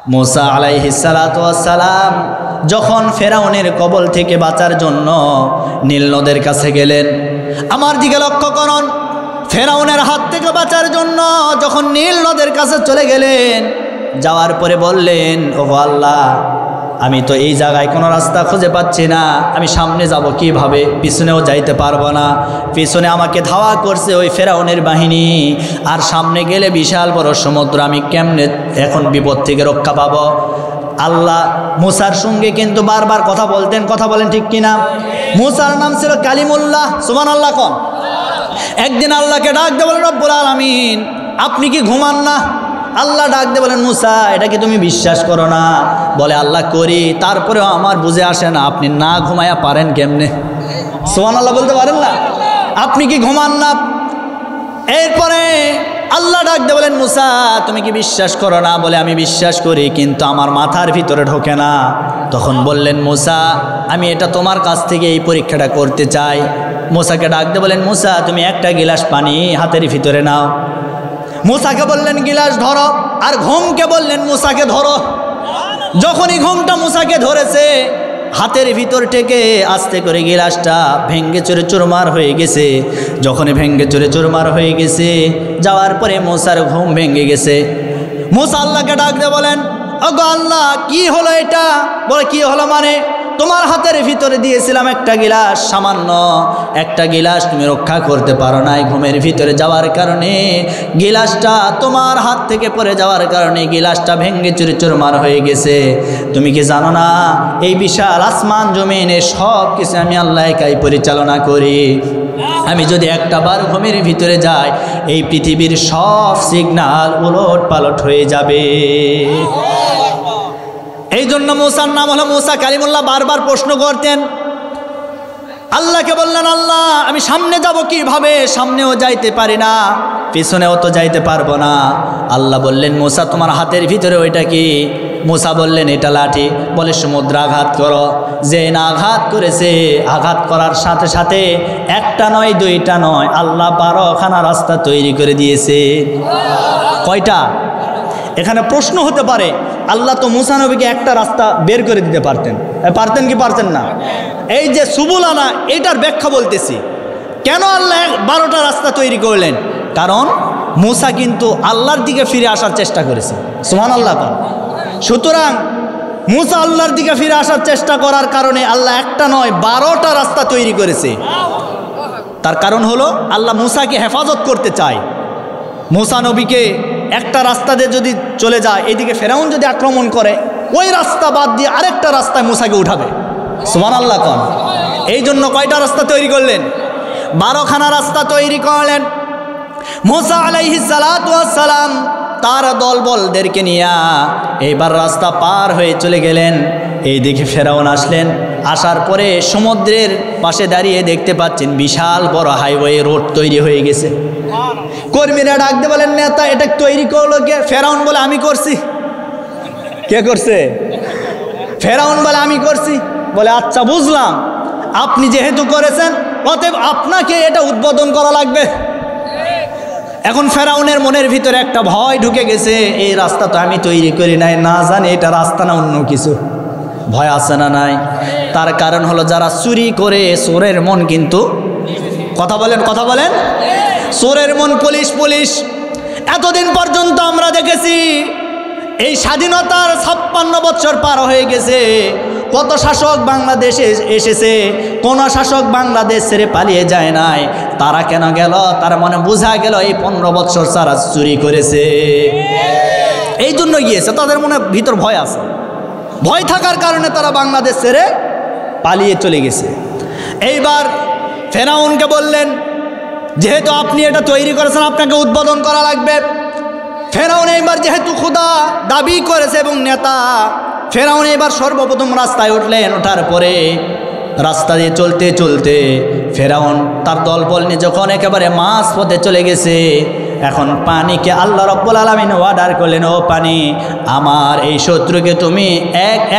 মুসা আলাইহিস সালাতু ওয়াস সালাম যখন ফেরাউনের কবল থেকে বাঁচার জন্য নীল নদের কাছে গেলেন, আমার দিকে লক্ষ্য করুন, ফেরাউনের হাত থেকে বাঁচার জন্য যখন নীল নদের কাছে চলে গেলেন, যাওয়ার পরে বললেন, ওগো আল্লাহ, আমি তো এই জায়গায় কোনো রাস্তা খুঁজে পাচ্ছি না, আমি সামনে যাব কিভাবে, পিছনেও যাইতে পারবো না, পিছনে আমাকে ধাওয়া করছে ওই ফেরাউনের বাহিনী, আর সামনে গেলে বিশাল বড় সমুদ্র, আমি কেমনে এখন বিপদ থেকে রক্ষা পাবো। আল্লাহ মুসার সঙ্গে কিন্তু বারবার কথা বলতেন, কথা বলেন ঠিক কিনা? মুসার নাম ছিল কালিমুল্লাহ, সুবহানাল্লাহ কোন। একদিন আল্লাহকে ডাক দিয়ে বলেন, রব্বুল আলামিন, আপনি কি ঘুমান না? আল্লাহ ডাক দিয়ে বলেন, মুসা, এটা কি তুমি বিশ্বাস করো না? বলে, আল্লাহ করি, তারপরেও আমার বুঝে আসে না আপনি না ঘুমায়া পারেন কেমনে। সুবহানাল্লাহ বলতে পারেন না? আপনি কি ঘুমান না? এরপরে আল্লাহ ডাক দিয়ে বলেন, মুসা, তুমি কি বিশ্বাস করো না? বলে, আমি বিশ্বাস করি, কিন্তু আমার মাথার ভিতরে ঢোকে না। তখন বললেন, মুসা, আমি এটা তোমার কাছ থেকে এই পরীক্ষাটা করতে চাই। মুসাকে ডাক দিয়ে বলেন, মুসা, তুমি একটা গিলাস পানি হাতের ভিতরে নাও। মুসাকে বললেন, গিলাস ধরো, আর ঘুমকে বললেন, মুসাকে ধরো। যখনই ঘুমটা মুসাকে ধরেছে, হাতের ভিতর থেকে আস্তে করে গিলাসটা ভেঙ্গে চুরে চুরমার হয়ে গেছে। যখনই ভেঙ্গে চুরে চুরমার হয়ে গেছে, যাওয়ার পরে মুসার ঘুম ভেঙে গেছে। মুসা আল্লাহকে ডাক দিয়ে বলেন, ওগো আল্লাহ, কি হলো এটা? বলে, কি হলো মানে? তোমার হাতের ভিতরে দিয়েছিলাম একটা গিলাস, সামান্য একটা গিলাস তুমি রক্ষা করতে পারো নাই। ঘুমের ভিতরে যাওয়ার কারণে গিলাসটা তোমার হাত থেকে পড়ে যাওয়ার কারণে গিলাসটা ভেঙ্গে চুরে চুরমার হয়ে গেছে। তুমি কি জানো না, এই বিশাল আসমান জমিনে সব কিছু আমি আল্লাহ একাই পরিচালনা করি। আমি যদি একটা বার ঘুমের ভিতরে যাই, এই পৃথিবীর সব সিগন্যাল উলট পালট হয়ে যাবে। এই জন্য মুসার নাম হলো মুসা কালিমুল্লাহ। বারবার প্রশ্ন করতেন, আল্লাহকে বললেন, আল্লাহ, আমি সামনে যাব কিভাবে? সামনেও যাইতে পারি না, পিছনেও তো যাইতে পারবো না। আল্লাহ বললেন, মুসা, তোমার হাতের ভিতরে ওইটা কি? মুসা বললেন, এটা লাঠি। বলে, সমুদ্র আঘাত করো। যে না আঘাত করেছে, আঘাত করার সাথে সাথে একটা নয়, দুইটা নয়, আল্লাহ 12খানা রাস্তা তৈরি করে দিয়েছে। কয়টা? এখানে প্রশ্ন হতে পারে, আল্লাহ তো মুসা নবীকে একটা রাস্তা বের করে দিতে পারতেন, পারতেন কি পারতেন না? এই যে সুবুলানা, এটার ব্যাখ্যা বলতেছি, কেন আল্লাহ 12টা রাস্তা তৈরি করলেন? কারণ মুসা কিন্তু আল্লাহর দিকে ফিরে আসার চেষ্টা করেছে, সুবহানাল্লাহ। সুতরাং মুসা আল্লাহর দিকে ফিরে আসার চেষ্টা করার কারণে আল্লাহ একটা নয় 12টা রাস্তা তৈরি করেছে। তার কারণ হলো আল্লাহ মুসাকে হেফাজত করতে চায়। মুসা নবীকে একটা রাস্তা দিয়ে যদি চলে যায়, এদিকে ফেরাউন যদি আক্রমণ করে, ওই রাস্তা বাদ দিয়ে আরেকটা রাস্তায় মুসাকে উঠাবে, সুবহানাল্লাহ কোন। এই জন্য কয়টা রাস্তা তৈরি করলেন? 12খানা রাস্তা তৈরি করলেন। মুসা আলাইহিস সালাতু ওয়াস সালাম তার দলবলদেরকে নিয়ে এইবার রাস্তা পার হয়ে চলে গেলেন। এইদিকে ফেরাউন আসলেন। আসার পরে সমুদ্রের পাশে দাঁড়িয়ে দেখতে পাচ্ছেন বিশাল বড় হাইওয়ে রোড তৈরি হয়ে গেছে। কর্মীরা ডাক দিয়ে বলেন, নেতা, এটা তৈরি করলো কে? ফেরাউন বলে, আমি করছি। কে করছে? ফেরাউন বলে, আমি করছি। বলে, আচ্ছা, বুঝলাম, আপনি যেহেতু করেছেন, অতএব আপনাকে এটা উদ্বোধন করা লাগবে। এখন ফেরাউনের মনের ভিতরে একটা ভয় ঢুকে গেছে, এই রাস্তা তো আমি তৈরি করি নাই, না জানি এটা রাস্তা না অন্য কিছু। ভয় আছে না নাই? তার কারণ হলো, যারা চুরি করে, চোরের মন কিন্তু, কথা বলেন, কথা বলেন, চোরের মন পুলিশ পুলিশ। এতদিন পর্যন্ত আমরা দেখেছি, এই স্বাধীনতার 56 বছর পার হয়ে গেছে, কত শাসক বাংলাদেশে এসেছে, কোন শাসক বাংলাদেশ ছেড়ে পালিয়ে যায় নাই। তারা কেন গেল? তার মনে বোঝা গেল এই 15 বছর তারা চুরি করেছে, এই জন্য গিয়েছে। তাদের মনে ভিতর ভয় আছে, ভয় থাকার কারণে তারা বাংলাদেশ ছেড়ে পালিয়ে চলে গেছে। এইবার ফেরাউনকে বললেন, যেহেতু আপনি এটা তৈরি করেছেন, আপনাকে উদ্বোধন করা লাগবে। ফেরাউন এইবার যেহেতু খোদা দাবি করেছে এবং নেতা, ফেরাউন এবার সর্বপ্রথম রাস্তায় উঠলেন। ওঠার পরে রাস্তা দিয়ে চলতে চলতে ফেরাউন তার দলবল নিয়ে যখন একেবারে মাঝ পথে চলে গেছে, এখন পানিকে আল্লাহ রাব্বুল আলামিন অর্ডার করলেন, ও পানি, আমার এই শত্রুকে তুমি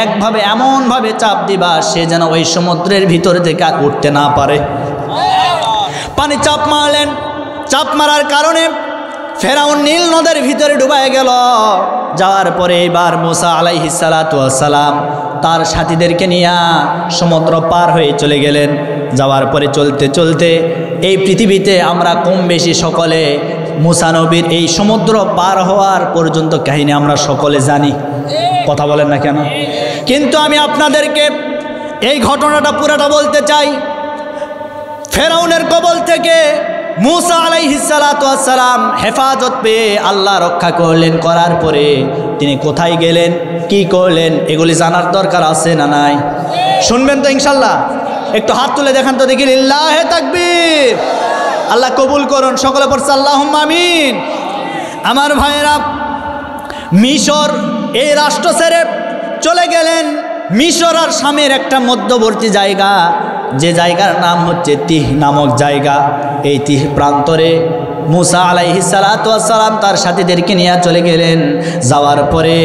একভাবে এমনভাবে চাপ দিবা, সে যেন ওই সমুদ্রের ভিতর থেকে উঠতে না পারে। পানি চাপ মারলেন। চাপ মারার কারণে ফেরাউন নীল নদের ভিতরে ডুবায় গেল। যাওয়ার পরে এবার মুসা আলাইহিস সালাতু ওয়াস সালাম তার সাথীদেরকে নিয়ে সমুদ্র পার হয়ে চলে গেলেন। যাওয়ার পরে চলতে চলতে এই পৃথিবীতে আমরা কম বেশি সকলে মুসা নবীর এই সমুদ্র পার হওয়ার পর্যন্ত কাহিনী আমরা সকলে জানি, কথা বলেন না কেন? কিন্তু আমি আপনাদেরকে এই ঘটনাটা পুরাটা বলতে চাই। ফেরাউনের কবল থেকে মুসা আলাইহিস সালাতু ওয়াস সালাম হেফাজত পেয়ে আল্লাহ রক্ষা করলেন, করার পরে তিনি কোথায় গেলেন, কি করলেন, এগুলি জানার দরকার আছে না নাই? শুনবেন তো ইনশাল্লাহ? একটু হাত তুলে দেখান তো দেখি। লিল্লাহে তাকবীর। আল্লাহ কবুল করুন, সকলে পড়ছে আল্লাহুম্মা আমিন। আমার ভাইয়েরা, মিশর এই রাষ্ট্র ছেড়ে চলে গেলেন মিশর আর শামের একটা মধ্যবর্তী জায়গা, যে জায়গার নাম হচ্ছে তিহ নামক জায়গা। এই তিহ প্রান্তরে মুসা আলাইহিস সালাতু ওয়াস সালাম তার সাথীদেরকে নিয়ে চলে গেলেন। যাওয়ার পরে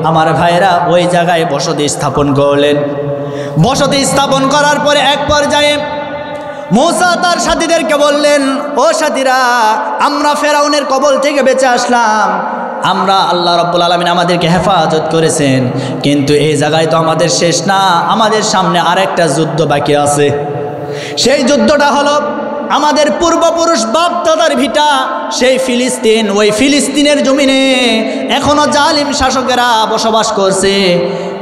আমার ভাইরা ওই জায়গায় বসতি স্থাপন করলেন। বসতি স্থাপন করার পরে এক পর্যায়ে মুসা তার সাথীদেরকে বললেন, ও সাথীরা, আমরা ফেরাউনের কবল থেকে বেঁচে আসলাম, আমরা আল্লাহ রাব্বুল আলামিন আমাদেরকে হেফাজত করেছেন, কিন্তু এই জায়গায় তো আমাদের শেষ না, আমাদের সামনে আরেকটা যুদ্ধ বাকি আছে। সেই যুদ্ধটা হলো আমাদের পূর্বপুরুষ বাপ দাদার ভিটা সেই ফিলিস্তিন। ওই ফিলিস্তিনের জমিনে এখনো জালিম শাসকেরা বসবাস করছে।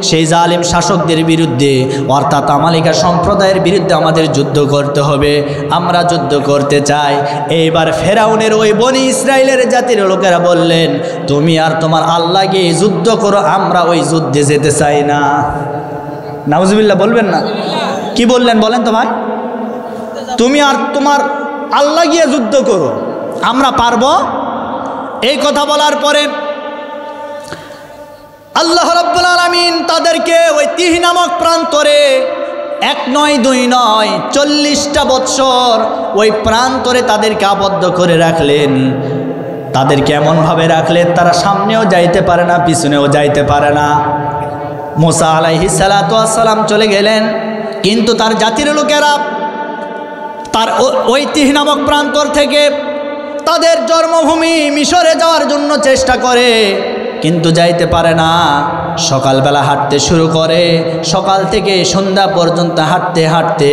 সেই জালিম শাসকদের বিরুদ্ধে অর্থাৎ আমালিকা সম্প্রদায়ের বিরুদ্ধে আমাদের যুদ্ধ করতে হবে, আমরা যুদ্ধ করতে চাই। এইবার ফেরাউনের ওই বনি ইসরায়েলের জাতির লোকেরা বললেন, তুমি আর তোমার আল্লাহ গিয়ে যুদ্ধ করো, আমরা ওই যুদ্ধে যেতে চাই না। নাউজুবিল্লাহ বলবেন না? কি বললেন বলেন তো ভাই? তুমি আর তোমার আল্লাহ গিয়ে যুদ্ধ করো, আমরা পারবো? এই কথা বলার পরে আল্লাহ রাব্বুল আলামিন তাদেরকে ওই তিহ নামক প্রান্তরে 1 নয় 2 নয় 40টা বৎসর ওই প্রান্তরে তাদেরকে আবদ্ধ করে রাখলেন। তাদেরকে এমনভাবে রাখলেন তারা সামনেও যাইতে পারে না, পিছনেও যাইতে পারে না। মুসা আলাইহিস সালাতু ওয়াস সালাম চলে গেলেন, কিন্তু তার জাতির লোকেরা তার ওই তিহ নামক প্রান্তর থেকে তাদের জন্মভূমি মিশরে যাওয়ার জন্য চেষ্টা করে, কিন্তু যাইতে পারে না। সকালবেলা হাঁটতে শুরু করে, সকাল থেকে সন্ধ্যা পর্যন্ত হাঁটতে হাঁটতে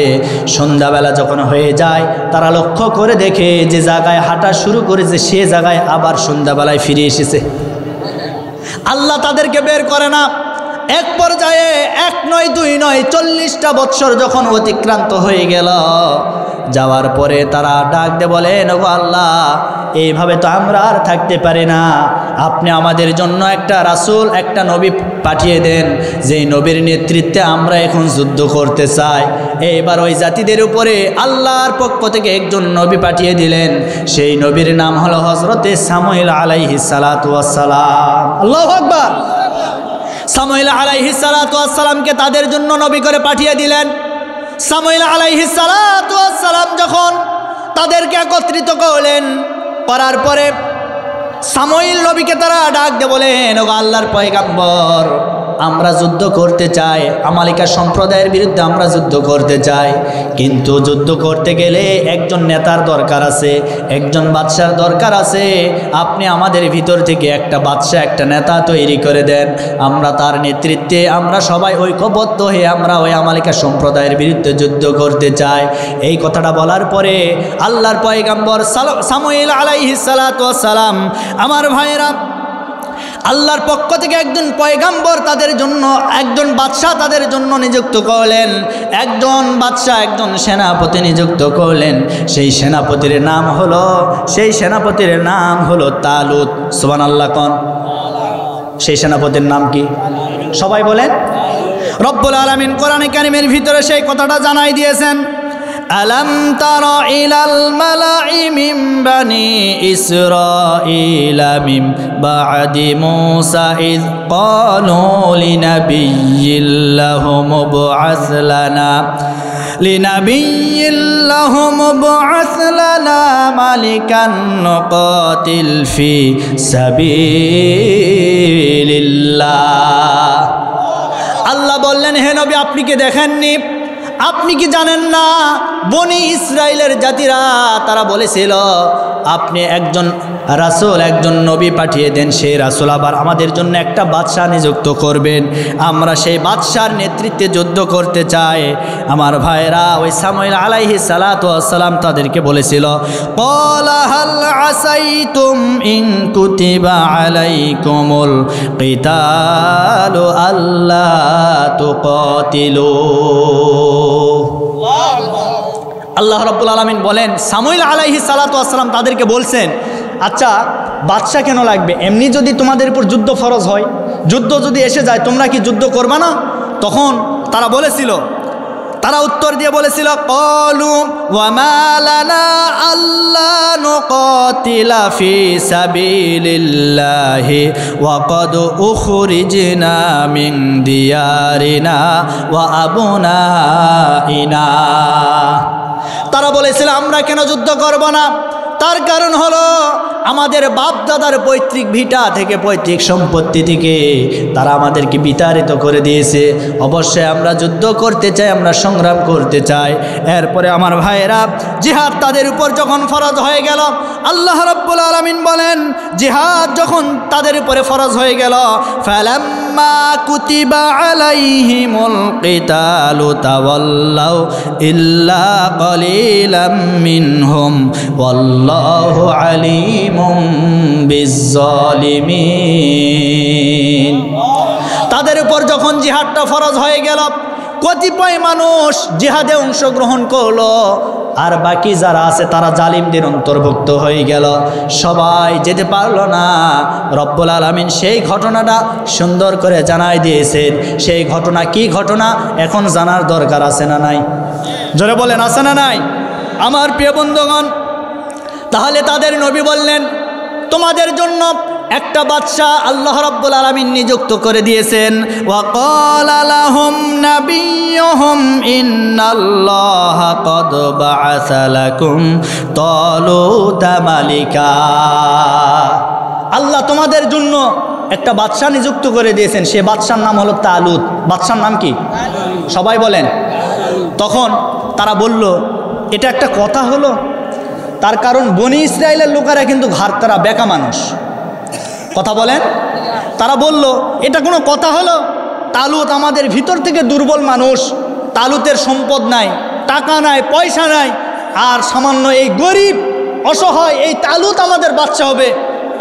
সন্ধ্যাবেলা যখন হয়ে যায় তারা লক্ষ্য করে দেখে যে জায়গায় হাঁটা শুরু করেছে সে জায়গায় আবার সন্ধ্যাবেলায় ফিরে এসেছে। আল্লাহ তাদেরকে বের করে না। এক পর্যায়ে 1 নয় 2 নয় 40টা বৎসর যখন অতিক্রান্ত হয়ে গেল, যাওয়ার পরে তারা ডাক দিয়ে বলেন, ওগো আল্লাহ, এইভাবে তো আমরা আর থাকতে পারি না, আপনি আমাদের জন্য একটা রাসূল, একটা নবী পাঠিয়ে দেন, যেই নবীর নেতৃত্বে আমরা এখন যুদ্ধ করতে চাই। এইবার ওই জাতিদের উপরে আল্লাহর পক্ষ থেকে একজন নবী পাঠিয়ে দিলেন। সেই নবীর নাম হলো হযরতে সামুয়েল আলাইহিস সালাতু ওয়াস সালাম। আল্লাহু আকবার। সামুয়েল আলাইহিস সালাতু ওয়াস সালামকে তাদের জন্য নবী করে পাঠিয়ে দিলেন। সামুয়েল আলাইহিস সালাতু ওয়াস সালাম যখন তাদেরকে একত্রিত করলেন, করার পরে সামুয়েল নবীকে তারা ডাক দিয়ে বলেন, ওগো আল্লাহর পয়গাম্বর, আমরা যুদ্ধ করতে চাই, আমালিকা সম্প্রদায়ের বিরুদ্ধে আমরা যুদ্ধ করতে চাই, কিন্তু যুদ্ধ করতে গেলে একজন নেতার দরকার আছে, একজন বাদশার দরকার আছে। আপনি আমাদের ভিতর থেকে একটা বাদশা, একটা নেতা তৈরি করে দেন, আমরা তার নেতৃত্বে আমরা সবাই ঐক্যবদ্ধ হয়ে আমরা ওই আমালিকা সম্প্রদায়ের বিরুদ্ধে যুদ্ধ করতে চাই। এই কথাটা বলার পরে আল্লাহর পয়গাম্বর সামুয়েল আলাইহিস সালাতু ওয়াস সালাম, আমার ভাইয়েরা, আল্লাহর পক্ষ থেকে একজন পয়গাম্বর তাদের জন্য, একজন বাদশাহ তাদের জন্য নিযুক্ত করলেন। একজন বাদশাহ, একজন সেনাপতি নিযুক্ত করলেন। সেই সেনাপতির নাম হলো তালুত। সুবহানাল্লাহ কোন? সেই সেনাপতির নাম কি? সবাই বলেন। রব্বুল আলামিন কোরআনে কারীমের ভিতরে সেই কথাটা জানাই দিয়েছেন। ألم تر إلى الملأ من بني إسرائيل من بعد موسى إذ قالوا لنبي لهم ابعث لنا ملكا نقاتل في سبيل الله। আল্লাহ বললেন, হে নবী, আপনি কি দেখেননি আপনি কি জানেন না বনি ইসরাইলের জাতিরা তারা বলেছিল আপনি একজন রাসূল, একজন নবী পাঠিয়ে দেন, সেই রাসূল আবার আমাদের জন্য একটা বাদশাহ নিযুক্ত করবেন, আমরা সেই বাদশার নেতৃত্বে যুদ্ধ করতে চাই। আমার ভাইরা, ওই সামুয়েল আলাইহিস সালাতু ওয়াস সালাম তাদেরকে বলেছিল, ক্বালা হাল আসাইতুম ইন কুতিবা আলাইকুমুল কিতালু আল্লা তুকাতিলু। আল্লাহ রাব্বুল আলামিন বলেন, সামুয়েল আলাইহিস সালাতু ওয়াস সালাম তাদেরকে বলছেন, আচ্ছা বাদশা কেন লাগবে? এমনি যদি তোমাদের উপর যুদ্ধ ফরজ হয়, যুদ্ধ যদি এসে যায়, তোমরা কি যুদ্ধ করবা না? তখন তারা বলেছিল, তারা উত্তর দিয়ে বলেছিল, ক্বালু ওয়া মা লানা আল্লা নুকাতিলা ফি সাবিলিল্লাহি ওয়া ক্বাদ উখরিজনা মিন দিয়ারিনা ওয়া আবনাইনা। তারা বলেছিল আমরা কেন যুদ্ধ করব না? তার কারণ হলো আমাদের বাপ দাদার পৈতৃক ভিটা থেকে, পৈতৃক সম্পত্তি থেকে তারা আমাদেরকে বিতাড়িত করে দিয়েছে। অবশ্যই আমরা যুদ্ধ করতে চাই, আমরা সংগ্রাম করতে চাই। এরপরে আমার ভাইয়েরা, জিহাদ তাদের উপর যখন ফরজ হয়ে গেল, আল্লাহ রাব্বুল আলামিন বলেন, জিহাদ যখন তাদের উপরে ফরজ হয়ে গেল, ফালাম্মা কুতিবা আলাইহিমুল কিতালু তাওয়াল্লাউ ইল্লা কলিলাম মিনহুম ওয়াল্লাহু আলিমুম বিজ্জালিমিন। তাদের উপর যখন জিহাদটা ফরজ হয়ে গেল, কতিপয় মানুষ জিহাদে অংশগ্রহণ করলো, আর বাকি যারা আছে তারা জালিমদের অন্তর্ভুক্ত হয়ে গেল, সবাই যেতে পারলো না। রব্বুল আলামিন সেই ঘটনাটা সুন্দর করে জানাই দিয়েছেন। সেই ঘটনা কি ঘটনা এখন জানার দরকার আছে না নাই? জোরে বলেন, আছে না নাই? আমার প্রিয় বন্ধুগণ, তাহলে তাদের নবী বললেন, তোমাদের জন্য একটা বাদশাহ আল্লাহ রাব্বুল আলামিন নিযুক্ত করে দিয়েছেন। ওয়া ক্বালা লাহুম নাবিয়্যুহুম ইন্নাল্লাহা ক্বাদ বা'আসা লাকুম তালুতা মালিকা। আল্লাহ তোমাদের জন্য একটা বাদশাহ নিযুক্ত করে দিয়েছেন, সে বাদশার নাম হলো তালুত। বাদশার নাম কি? সবাই বলেন। তখন তারা বলল, এটা একটা কথা হলো? তার কারণ বনি ইসরায়েলের লোকেরা কিন্তু ঘাড়তারা বেকা মানুষ। কথা বলেন। তারা বলল, এটা কোনো কথা হলো? তালুত আমাদের ভিতর থেকে দুর্বল মানুষ, তালুতের সম্পদ নাই, টাকা নাই, পয়সা নাই, আর সামান্য এই গরিব অসহায় এই তালুত আমাদের বাদশা হবে,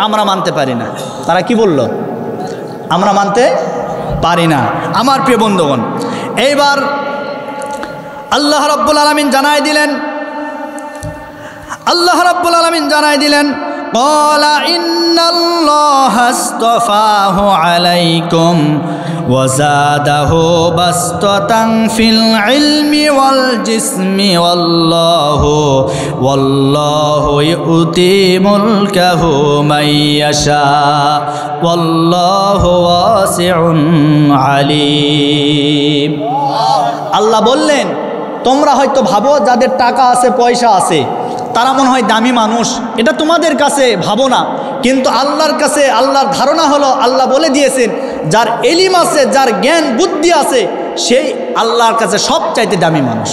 আমরা মানতে পারি না। তারা কি বলল? আমরা মানতে পারি না। আমার প্রিয় বন্ধুগণ, এইবার আল্লাহ রাব্বুল আলামিন জানাই দিলেন, আল্লাহ রাব্বুল আলামিন জানাই দিলেন, ক্বালা ইন্নাল্লাহা আসতাফাহু আলাইকুম ওয়া যাদাহু বাসতাতান ফিল ইলমি ওয়াল জিসমি ওয়াল্লাহু ইউতি মুলকাহু মাইয়াশা ওয়াল্লাহু ওয়াসিউন আলিম। আল্লাহ বললেন, তোমরা হয়তো ভাবো যাদের টাকা আছে, পয়সা আছে, তারা মনে হয় দামি মানুষ, এটা তোমাদের কাছে ভাবো না। কিন্তু আল্লাহর কাছে আল্লাহর ধারণা হলো, আল্লাহ বলে দিয়েছেন, যার এলিম আছে, যার জ্ঞান বুদ্ধি আছে, সেই আল্লাহর কাছে সবচাইতে দামি মানুষ।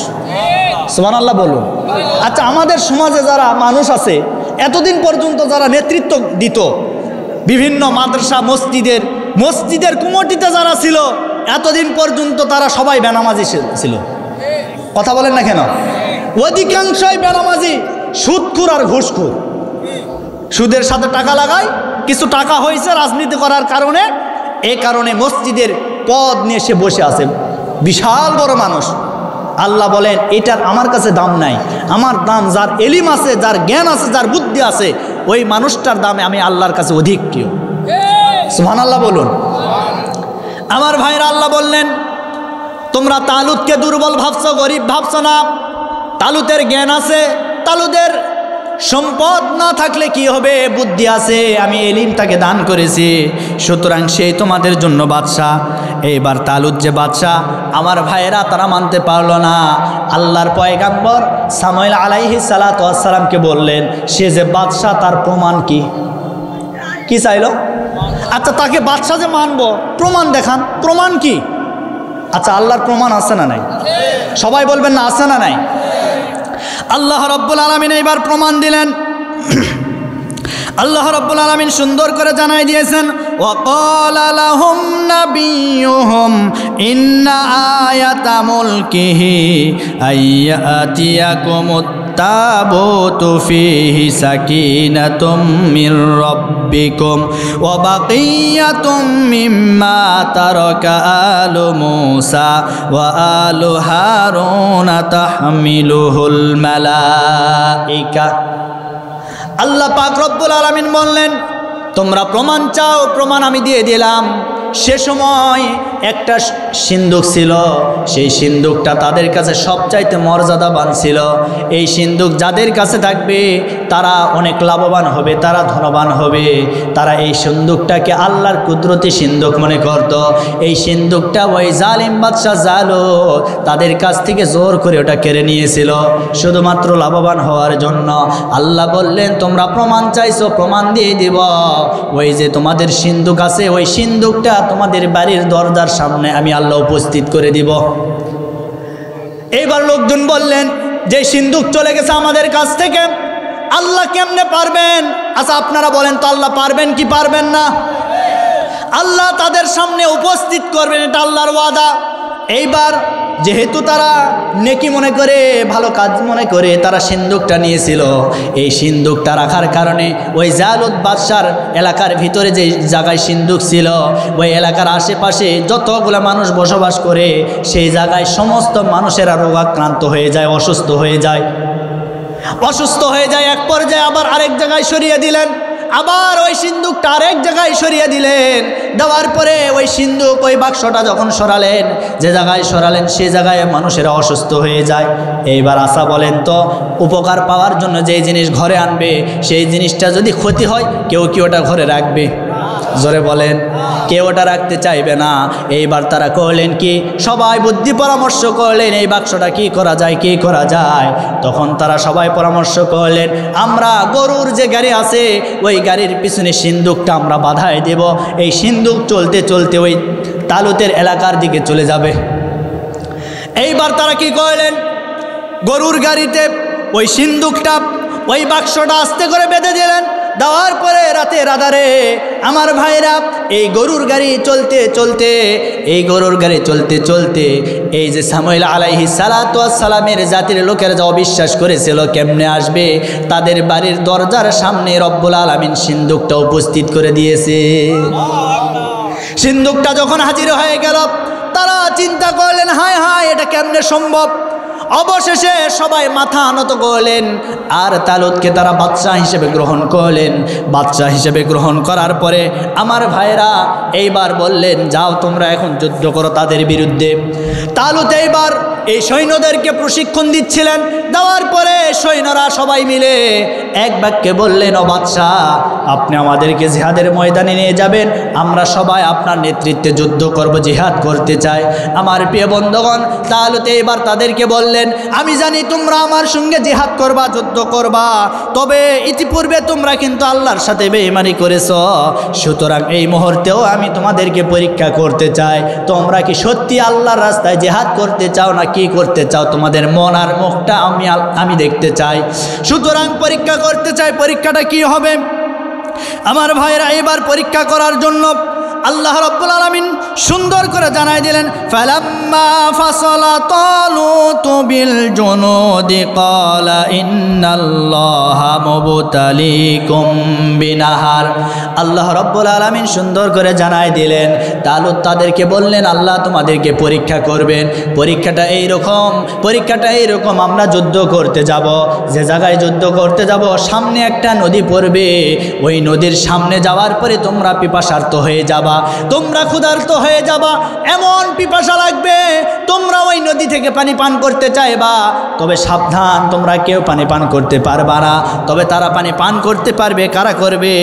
সুবহানাল্লাহ বলুন। আচ্ছা, আমাদের সমাজে যারা মানুষ আছে, এতদিন পর্যন্ত যারা নেতৃত্ব দিত, বিভিন্ন মাদ্রাসা মসজিদের কমিটিতে যারা ছিল, এতদিন পর্যন্ত তারা সবাই বেনামাজি ছিল। কথা বলেন না কেন? অধিকাংশই বেনামাজি, সুদখোর আর ঘুষখোর। সুদের সাথে টাকা লাগায়, কিছু টাকা হয়েছে রাজনীতি করার কারণে, এই কারণে মসজিদের পদ নিয়ে সে বসে আছে, বিশাল বড় মানুষ। আল্লাহ বলেন, এটার আমার কাছে দাম নাই। আমার দাম যার এলিম আছে, যার জ্ঞান আছে, যার বুদ্ধি আছে, ওই মানুষটার দামে আমি আল্লাহর কাছে অধিক প্রিয়। সুবহানাল্লাহ বলুন। আমার ভাইরা, আল্লাহ বললেন, তোমরা তালুতকে দুর্বল ভাবছো, গরিব ভাবছো না। তালুতের জ্ঞান আছে, তালুতের সম্পদ না থাকলে কি হবে? বুদ্ধি আছে, আমি এলিম তাকে দান করেছি, সুতরাং সেই তোমাদের জন্য বাদশাহ। এইবার তালুত যে বাদশাহ, আমার ভাইয়েরা তারা মানতে পারলো না। আল্লাহর পয়গাম্বর সামুয়েল আলাইহিস সালাতু ওয়াস সালামকে বললেন, সে যে বাদশাহ তার প্রমাণ কি? কি চাইলো? আচ্ছা, তাকে বাদশাহ যে মানবো, প্রমাণ দেখান। প্রমাণ কি? আচ্ছা, আল্লাহর প্রমাণ আছে না নাই? সবাই বলবেন না আছে না নাই? আল্লাহ রাব্বুল আলামিন এইবার প্রমাণ দিলেন। আল্লাহ রাব্বুল আলামিন সুন্দর করে জানাই দিয়েছেন, ওয়াকালা লাহুম নাবিয়ুহুম ইন্না আয়াতা মুলকিহি আইয়াতিয়াকুমুত তাবুতু ফিহি সাকিনাতুম মির রাব্বিকুম ওয়া বাকিয়াতুম মিম্মা তারাকা আলু মূসা ওয়া আলু হারুন তাহমিলুহুল মালাইকা। আল্লাহ পাক রব্বুল আলামিন বললেন, তোমরা প্রমাণ চাও, প্রমাণ আমি দিয়ে দিলাম। সে সময় একটা সিন্দুক ছিল, সেই সিন্দুকটা তাদের কাছে সবচাইতে মর্যাদাবান ছিল। এই সিন্দুক যাদের কাছে থাকবে তারা অনেক লাভবান হবে, তারা ধনবান হবে। তারা এই সিন্দুকটাকে আল্লাহর কুদরতি সিন্দুক মনে করত। এই সিন্দুকটা ওই জালিম বাদশা জালুত তাদের কাছ থেকে জোর করে ওটা কেড়ে নিয়েছিল শুধুমাত্র লাভবান হওয়ার জন্য। আল্লাহ বললেন, তোমরা প্রমাণ চাইছো, প্রমাণ দিয়ে দিব। ওই যে তোমাদের সিন্দুক আছে, ওই সিন্দুকটা তোমাদের বাড়ির দরজার সামনে আমি আল্লাহ উপস্থিত করে দিব। এইবার লোকজন বললেন, যে সিন্দুক চলে গেছে আমাদের কাছ থেকে, আল্লাহ কেমনে পারবেন? আচ্ছা আপনারা বলেন তো, আল্লাহ পারবেন কি পারবেন না? আল্লাহ তাদের সামনে উপস্থিত করবেন, এটা আল্লাহর ওয়াদা। এইবার যেহেতু তারা নেকি মনে করে, ভালো কাজ মনে করে তারা সিন্দুকটা নিয়েছিল, এই সিন্দুকটা রাখার কারণে ওই জালুত বাদশার এলাকার ভিতরে যে জায়গায় সিন্দুক ছিল, ওই এলাকার আশেপাশে যতগুলো মানুষ বসবাস করে, সেই জায়গায় সমস্ত মানুষেরা রোগাক্রান্ত হয়ে যায়, অসুস্থ হয়ে যায়। এক পর্যায়ে আবার আরেক জায়গায় সরিয়ে দিলেন, আবার ওই সিন্দুকটা আরেক জায়গায় সরিয়ে দিলেন। দেওয়ার পরে ওই সিন্দুক, ওই বাক্সটা যখন সরালেন, যে জায়গায় সরালেন সে জায়গায় মানুষেরা অসুস্থ হয়ে যায়। এইবার আশা বলেন তো, উপকার পাওয়ার জন্য যেই জিনিস ঘরে আনবে, সেই জিনিসটা যদি ক্ষতি হয়, কেউ কি ওটা ঘরে রাখবে? জোরে বলেন, কেউ ওটা রাখতে চাইবে না। এইবার তারা করলেন কি, সবাই বুদ্ধি পরামর্শ করলেন, এই বাক্সটা কি করা যায়, কি করা যায়। তখন তারা সবাই পরামর্শ করলেন, আমরা গরুর যে গাড়ি আছে, ওই গাড়ির পিছনে সিন্দুকটা আমরা বাঁধাই দেব। এই সিন্দুক চলতে চলতে ওই তালুতের এলাকার দিকে চলে যাবে। এইবার তারা কি করলেন, গরুর গাড়িতে ওই সিন্দুকটা, ওই বাক্সটা আস্তে করে বেঁধে দিলেন। দেওয়ার পরে রাতের আধারে আমার ভাইরা, এই গরুর গাড়ি চলতে চলতে এই যে সামুয়েল আলাইহিস সালাতু ওয়াস সালামের জাতির লোকেরা যা অবিশ্বাস করেছিল কেমনে আসবে, তাদের বাড়ির দরজার সামনে রব্বুল আলামিন সিন্দুকটা উপস্থিত করে দিয়েছে। সিন্দুকটা যখন হাজির হয়ে গেল, তারা চিন্তা করলেন, হায় হায়, এটা কেমনে সম্ভব। অবশেষে সবাই মাথা নত করলেন, আর তালুতকে তারা বাদশা হিসেবে গ্রহণ করলেন। বাদশা হিসেবে গ্রহণ করার পরে আমার ভাইরা এইবার বললেন, যাও তোমরা এখন যুদ্ধ করো তাদের বিরুদ্ধে। তালুত এইবার এই সৈন্যদেরকে প্রশিক্ষণ দিচ্ছিলেন। দেওয়ার পরে সৈন্যরা সবাই মিলে এক বাক্যে বললেন, ও বাদশা, আপনি আমাদেরকে জিহাদের ময়দানে নিয়ে যাবেন, আমরা সবাই আপনার নেতৃত্বে যুদ্ধ করব, জিহাদ করতে চাই। আমার প্রিয় বন্ধুগণ, তালুত এইবার তাদেরকে বললেন, আমি জানি তোমরা আমার সঙ্গে জিহাদ করবা, যুদ্ধ করবা, তবে ইতিপূর্বে তোমরা কিন্তু আল্লাহর সাথে বেঈমানি করেছ। সুতরাং এই মুহূর্তেও আমি তোমাদেরকে পরীক্ষা করতে চাই, তোমরা কি সত্যি আল্লাহর রাস্তায় জিহাদ করতে চাও না কি করতে চাও? তোমাদের মন আর মুখটা আমি দেখতে চাই। সুতরাং পরীক্ষা করতে চাই, পরীক্ষাটা কি হবে? আমার ভাইরা, এবার পরীক্ষা করার জন্য আল্লাহ রাব্বুল আলামিন সুন্দর করে জানাই দিলেন, ফালাম্মা ফাসালা তালুতু বিল জুনুদি ক্বালা ইন্নাল্লাহা মুবতালিকুম বিনাহার। আল্লাহ রাব্বুল আলামিন সুন্দর করে জানাই দিলেন, তালুত তাদেরকে বললেন, আল্লাহ তোমাদেরকে পরীক্ষা করবেন। পরীক্ষাটা এইরকম, আমরা যুদ্ধ করতে যাব, যে জায়গায় যুদ্ধ করতে যাব সামনে একটা নদী পড়বে, ওই নদীর সামনে যাওয়ার পরে তোমরা পিপাসার্ত হয়ে যাবা, তোমরা ক্ষুধার্ত হয়ে যাবা, এমন পিপাসা লাগবে তোমরা ওই নদী থেকে পানি পান করতে চাইবা। তবে সাবধান, তোমরা কেউ পানি পান করতে পারবা না। তবে তারা পানি পান করতে পারবে, কারা করবে?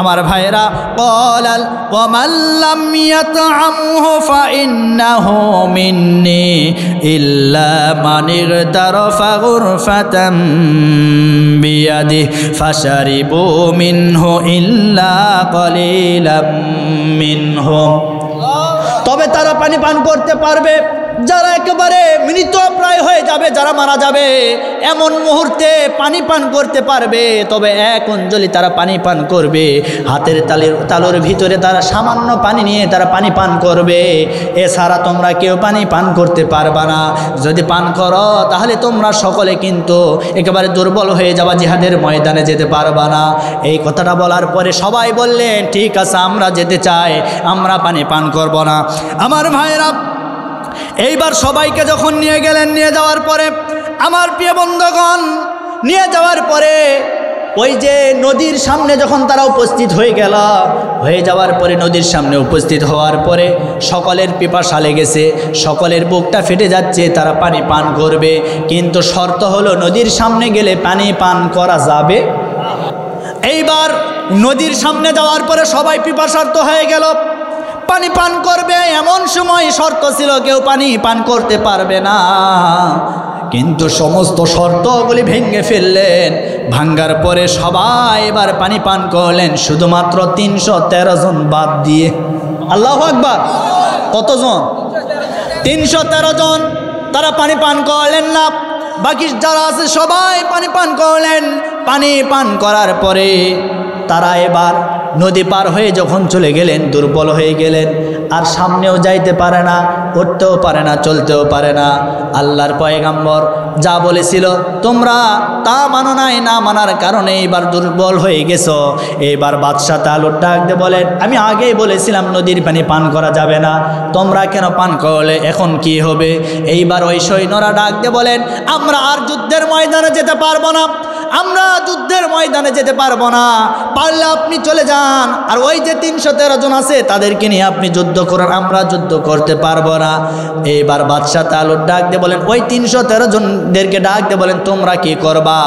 আমার ভাইরা, ক্বালাল ওয়ামান লাম ইয়াতআমহু ফাইন্নাহু মিন্নি ইল্লা মান ইগতারাফা গুরফাতাম বিয়াদিহি ফাশারিবু মিনহু ইল্লা ক্বালিলাম মিনহুম। তবে তারা পানি পান করতে পারবে। যারা একেবারে মৃত প্রায় হয়ে যাবে, যারা মারা যাবে, এমন মুহূর্তে পানি পান করতে পারবে, তবে এক অঞ্জলি তারা পানি পান করবে। হাতের তালুর ভিতরে তারা সামান্য পানি নিয়ে তারা পানি পান করবে। এছাড়া তোমরা কেউ পানি পান করতে পারবা না। যদি পান করো তাহলে তোমরা সকলে কিন্তু একেবারে দুর্বল হয়ে যাবা, জিহাদের ময়দানে যেতে পারবা না। এই কথাটা বলার পরে সবাই বললেন, ঠিক আছে, আমরা যেতে চাই, আমরা পানি পান করব না। আমার ভাইরা, এইবার সবাইকে যখন নিয়ে গেলেন, নিয়ে যাওয়ার পরে আমার প্রিয় বন্ধুগণ, নিয়ে যাওয়ার পরে ওই যে নদীর সামনে যখন তারা উপস্থিত হয়ে গেল, হয়ে যাওয়ার পরে নদীর সামনে উপস্থিত হওয়ার পরে সকলের পিপাসা লেগেছে, সকলের বুকটা ফেটে যাচ্ছে, তারা পানি পান করবে। কিন্তু শর্ত হলো নদীর সামনে গেলে পানি পান করা যাবে। এইবার নদীর সামনে যাওয়ার পরে সবাই পিপাসার্ত হয়ে গেল, পানি পান করবে। এমন সময় শর্ত ছিল কেউ পানি পান করতে পারবে না। কিন্তু সমস্ত শর্তগুলি ভেঙে ফেললেন। ভাঙ্গার পরে সবাই এবার পানি পান করলেন, শুধুমাত্র 313 জন বাদ দিয়ে। আল্লাহু আকবার! কতজন? 313 জন তারা পানি পান করলেন না। বাকি যারা আছে সবাই পানি পান করলেন। পানি পান করার পরে তারা এবার নদী পার হয়ে যখন চলে গেলেন, দুর্বল হয়ে গেলেন, আর সামনেও যাইতে পারে না, উঠতেও পারে না, চলতেও পারে না। আল্লাহর পয়গাম্বর যা বলেছিল তোমরা তা মানো নাই, না মানার কারণে এবার দুর্বল হয়ে গেছো। এইবার বাদশাহ তালুর ডাক দিয়ে বলেন, আমি আগেই বলেছিলাম নদীর পানি পান করা যাবে না, তোমরা কেন পান করলে, এখন কি হবে? এইবার ওই সৈন্যরা ডাক দিয়ে বলেন, আমরা আর যুদ্ধের ময়দানে যেতে পারবো না, আমরা যুদ্ধের ময়দানে যেতে পারবো না। পারলে আপনি চলে যান, আর ওই যে 313 জন আছে তাদেরকে নিয়ে আপনি যুদ্ধ করেন, আমরা যুদ্ধ করতে পারবো না। এইবার বাদশাহ তালুর ডাক দিয়ে বলেন, ওই 313 জনদেরকে ডাক দিয়ে বলেন, তোমরা কি করবা?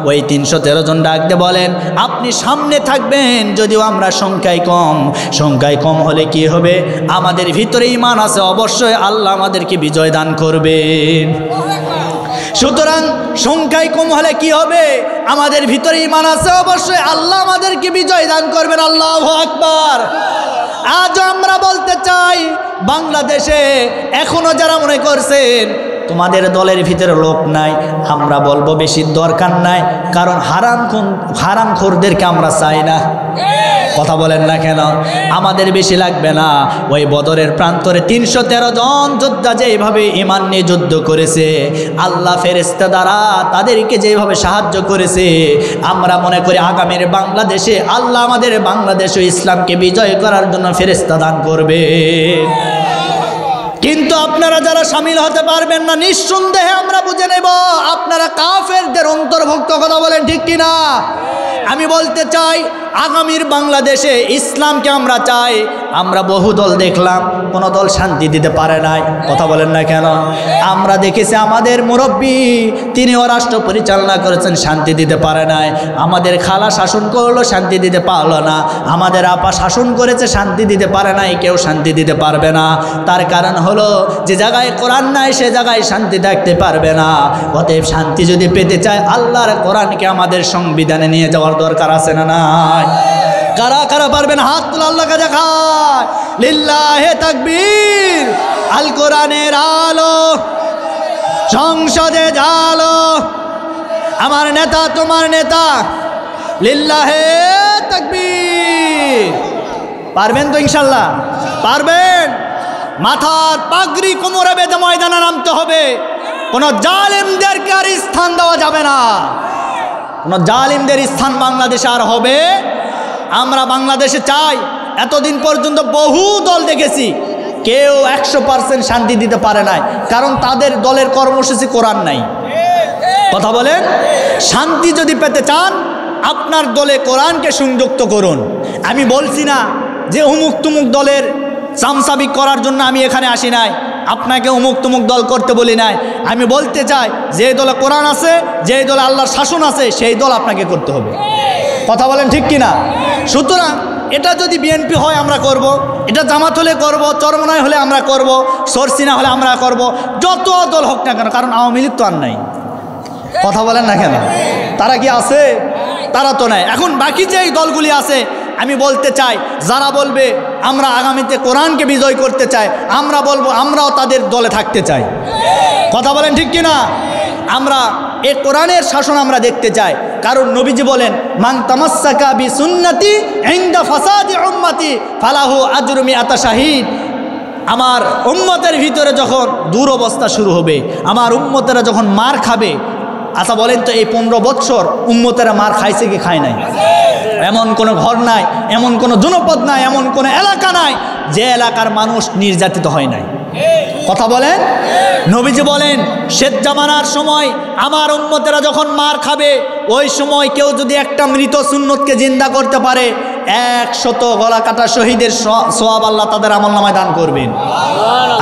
ওই 313 জন ডাক দিয়ে বলেন, আপনি সামনে থাকবেন, যদিও আমরা সংখ্যায় কম হলে কি হবে? আমাদের ভিতরে ঈমান আছে, অবশ্যই আল্লাহ আমাদেরকে বিজয় দান করবেন। সুতরাং সংখ্যায় কম হলে কি হবে? আমাদের ভিতরে ঈমান আছে, অবশ্যই আল্লাহ আমাদেরকে বিজয় দান করবেন। আল্লাহু আকবার! আজ আমরা বলতে চাই, বাংলাদেশে এখনো যারা মনে করছেন তোমাদের দলের ভিতরে লোক নাই, আমরা বলবো বেশি দরকার নাই, কারণ হারামখোরদেরকে আমরা চাই না। কথা বলেন না কেন? আমাদের বেশি লাগবে না। ওই বদরের প্রান্তরে 313 জন যোদ্ধা যেভাবে ঈমান নিয়ে যুদ্ধ করেছে, আল্লাহ ফেরেশতা দ্বারা তাদেরকে যেভাবে সাহায্য করেছে, আমরা মনে করি আগামীর বাংলাদেশে আল্লাহ আমাদের বাংলাদেশ ও ইসলামকে বিজয় করার জন্য ফেরেশতা দান করবে। কিন্তু আপনারা যারা শামিল হতে পারবেন না, নিঃসন্দেহে আমরা বুঝে নেব আপনারা কাফেরদের অন্তর্ভুক্ত। কথা বলেন ঠিক কিনা? আমি বলতে চাই, আগামীর বাংলাদেশে ইসলামকে আমরা চাই। আমরা বহু দল দেখলাম, কোনো দল শান্তি দিতে পারে নাই। কথা বলেন না কেন? আমরা দেখেছি আমাদের মুরব্বী, তিনিও রাষ্ট্র পরিচালনা করেছেন, শান্তি দিতে পারে নাই। আমাদের খালা শাসন করলো, শান্তি দিতে পারলো না। আমাদের আপা শাসন করেছে, শান্তি দিতে পারে নাই, কেউ শান্তি দিতে পারবে না। তার কারণ হলো, যে জায়গায় কোরআন নাই সে জায়গায় শান্তি থাকতে পারবে না। অতএব শান্তি যদি পেতে চায়, আল্লাহর কোরআনকে আমাদের সংবিধানে নিয়ে যাওয়ার দরকার আছে না নাই? কারা কারা পারবেন হাত তুলে আল্লাহকে দেখায়। লিল্লাহে তাকবীর। আল কোরআনের আলো সংসদে ঝালো, আমার নেতা তোমার নেতা। লিল্লাহে তাকবীর। পারবেন তো ইনশাল্লাহ? পারবেন? মাথার পাগড়ি কোমরে বেঁধে ময়দানে নামতে হবে। কোনো জালিমদেরকে আর স্থান দেওয়া যাবে না। কোনো জালিমদের স্থান বাংলাদেশে আর হবে? আমরা বাংলাদেশে চাই। এতদিন পর্যন্ত বহু দল দেখেছি, কেউ 100% শান্তি দিতে পারে নাই, কারণ তাদের দলের কর্মসূচি কোরআন নাই। কথা বলেন? শান্তি যদি পেতে চান, আপনার দলে কোরআনকে সংযুক্ত করুন। আমি বলছি না যে অমুক তুমুক দলের চামচাবি করার জন্য আমি এখানে আসি নাই, আপনাকে অমুক তুমুক দল করতে বলি নাই। আমি বলতে চাই, যে দলে কোরআন আছে, যে দলে আল্লাহর শাসন আছে, সেই দল আপনাকে করতে হবে। কথা বলেন ঠিক কিনা? সুতরাং এটা যদি বিএনপি হয় আমরা করব, এটা জামাত হলে করব, চরমনায় হলে আমরা করব, সরসিনা হলে আমরা করব, যত দল হোক না কেন। কারণ আওয়ামী লীগ তো আর নাই। কথা বলেন না কেন? তারা কি আছে? তারা তো নাই। এখন বাকি যে দলগুলি আছে আমি বলতে চাই, যারা বলবে আমরা আগামীতে কোরআনকে বিজয় করতে চাই, আমরা বলবো আমরাও তাদের দলে থাকতে চাই। কথা বলেন ঠিক কিনা? আমরা এই কোরআনের শাসন আমরা দেখতে চাই, কারণ নবীজি বলেন মান তামাসসাকা বি সুন্নতি ইনদা ফাসাদি উম্মতি ফালাহু আজরু মিআতা শাহিদ। আমার উম্মতের ভিতরে যখন দুরবস্থা শুরু হবে, আমার উম্মতেরা যখন মার খাবে, আচ্ছা বলেন তো এই 15 বছর উম্মতেরা মার খাইছে কি খায় নাই? এমন কোনো ঘর নাই, এমন কোনো জনপদ নাই, এমন কোনো এলাকা নাই যে এলাকার মানুষ নির্যাতিত হয় নাই। কথা বলেন। নবীজি বলেন শেষ জামানার সময় আমার উম্মতেরা যখন মার খাবে, ওই সময় কেউ যদি একটা মৃত সুন্নতকে জিন্দা করতে পারে, 100 গলা কাটা শহীদের সওয়াব আল্লাহ তাদের আমলনামায় দান করবেন।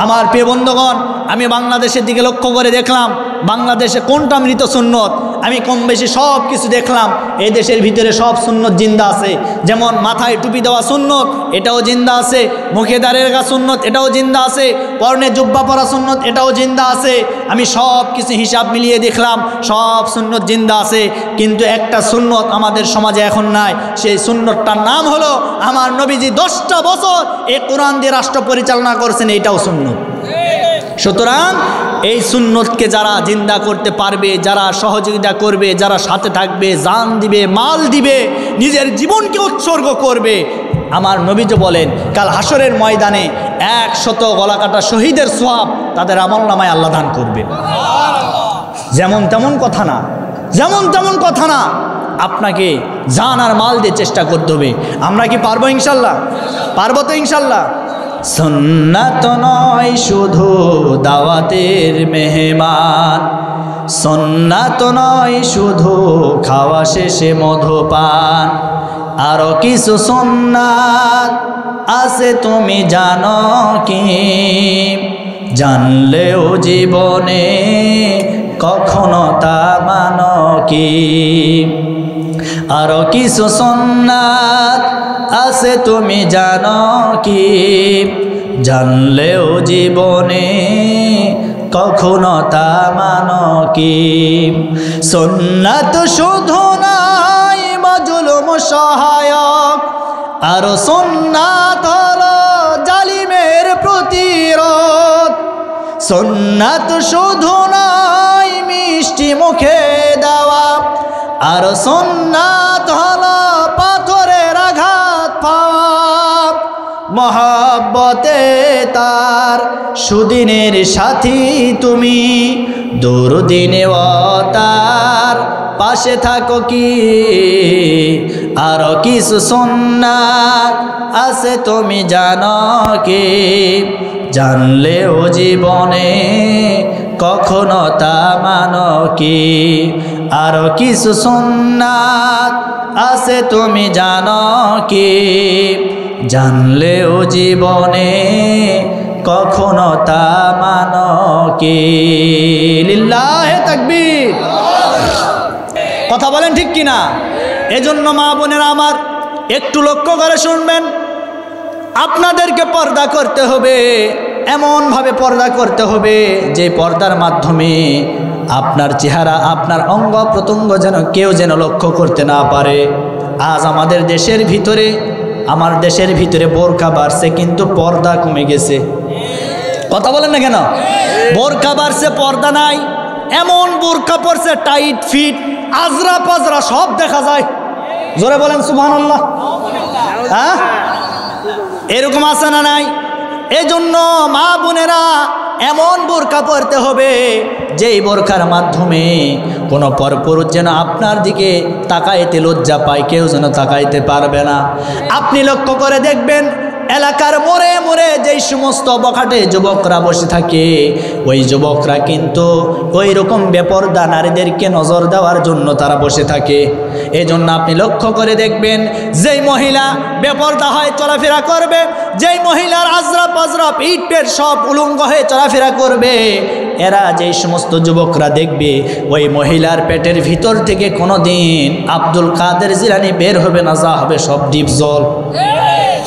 আমার প্রিয় বন্ধুগণ, আমি বাংলাদেশের দিকে লক্ষ্য করে দেখলাম বাংলাদেশে কোনটা মৃত সুন্নত। আমি কম বেশি সব কিছু দেখলাম। এই দেশের ভিতরে সব সুন্নত জিন্দা আছে। যেমন মাথায় টুপি দেওয়া সুন্নত, এটাও জিন্দা আছে। মুখে দাঁড়িয়ে রাখা সুন্নত, এটাও জিন্দা আছে। পরনে জুব্বা পরা সুন্নত, এটাও জিন্দা আছে। আমি সব কিছু হিসাব মিলিয়ে দেখলাম সব সুন্নত জিন্দা আছে, কিন্তু একটা সুন্নত আমাদের সমাজে এখন নাই। সেই সুন্নতটার নাম হলো আমার নবীজি 10টা বছর এই কোরআন দিয়ে রাষ্ট্র পরিচালনা করছেন, এইটাও সুন্নত। সুতরাং এই সুন্নতকে যারা জিন্দা করতে পারবে, যারা সহযোগিতা করবে, যারা সাথে থাকবে, জান দিবে, মাল দিবে, নিজের জীবনকে উৎসর্গ করবে, আমার নবীজি বলেন কাল হাসরের ময়দানে 100 গলা কাটা শহীদের সওয়াব তাদের আমলনামায় আল্লাহ দান করবেন। যেমন তেমন কথা না, যেমন তেমন কথা না, আপনাকে জান আর মাল দিয়ে চেষ্টা করতে হবে। আমরা কি পারবো ইনশাল্লাহ? পারবো তো ইনশাল্লাহ? সুন্নাত নয় শুধু দাওয়াতের মেহমান, সুন্নাত নয় শুধু খাওয়া শেষে মধুপান, আরো কিছু সুন্নাত আছে তুমি জানো কি? জানলেও জীবনে কখনো তা মানো কি? আরো কিছু সুন্নাত আছে তুমি জানো কি? জানলেও জীবনে কখনো তা মানো কি? সুন্নাত শুধু নাই মাজলুম সহায়ক, আর সুন্নাত হলো জালিমের প্রতিরোধ। সুন্নাত শুধু নাই মিষ্টি মুখে দেওয়া, আর সুন্নাত হলো পাথরের আঘাত পাওয়া। মহব্বতে তার সুদিনের সাথী তুমি, দুর্দিনে তার পাশে থাকো কি? আরো কিছু সুন্নাত আছে তুমি জানো কি? জানলেও জীবনে কখনো তা মানো কি? আরো কিছু সুন্নাত আছে তুমি জানো কি? জানলেও জীবনে কখনো তা মানো কি? লিল্লাহে তাকবীর। কথা বলেন ঠিক কিনা? এজন্য মা বোনেরা আমার একটু লক্ষ্য করে শুনবেন, আপনাদেরকে পর্দা করতে হবে, এমনভাবে পর্দা করতে হবে যে পর্দার মাধ্যমে আপনার চেহারা, আপনার অঙ্গ প্রত্যঙ্গ যেন কেউ যেন লক্ষ্য করতে না পারে। আজ আমাদের দেশের ভিতরে, আমার দেশের ভিতরে বোরকা বাড়ছে কিন্তু পর্দা কমে গেছে। কথা বলেন না কেন? বোরকা বাড়ছে, পর্দা নাই। এমন বোরকা পড়ছে টাইট ফিট, আজরা পাজরা সব দেখা যায়। জোরে বলেন সুবহানাল্লাহ। হ্যাঁ, এরকম আছে না নাই? এজন্য মা বোনেরা এমন বোরকা পরতে হবে যেই বোরকার মাধ্যমে কোনো পরপুরুষ যেন আপনার দিকে তাকাইতে লজ্জা পায়, কেউ যেন তাকাইতে পারবে না। আপনি লক্ষ্য করে দেখবেন এলাকার মোড়ে মোড়ে যেই সমস্ত বখাটে যুবকরা বসে থাকে, ওই যুবকরা কিন্তু ওই রকম বেপরদা নারীদেরকে নজর দেওয়ার জন্য তারা বসে থাকে। এই জন্য আপনি লক্ষ্য করে দেখবেন যেই মহিলা বেপরদা হয় চলাফেরা করবে, যেই মহিলার আজরা পাজরা পিঠ পেট সব উলঙ্গ হয়ে চলাফেরা করবে, এরা যেই সমস্ত যুবকরা দেখবে ওই মহিলার পেটের ভিতর থেকে কোনো দিন আব্দুল কাদের জিলানী বের হবে না, যা হবে সব ডিপ জল।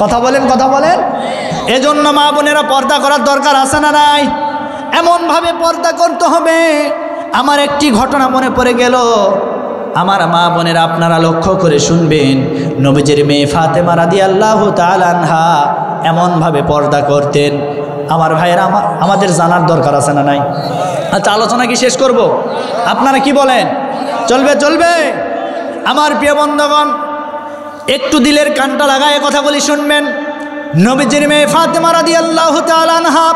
কথা বলেন, কথা বলেন। এজন্য মা বোনেরা পর্দা করার দরকার আছে না নাই? এমনভাবে পর্দা করতে হবে। আমার একটি ঘটনা মনে পড়ে গেল। আমার মা বোনেরা আপনারা লক্ষ্য করে শুনবেন, নবীজির মেয়ে ফাতেমা রাদিয়াল্লাহু তাআলা আনহা এমনভাবে পর্দা করতেন। আমার ভাইয়েরা, আমাদের জানার দরকার আছে না নাই? আচ্ছা, আলোচনা কি শেষ করব? আপনারা কি বলেন? চলবে? চলবে। আমার প্রিয় বন্ধুগণ, একটু দিলের কানটা লাগায় কথাগুলি শুনবেন। নবীজির মেয়ে ফাতেমা রাদিয়াল্লাহু তাআলা আনহা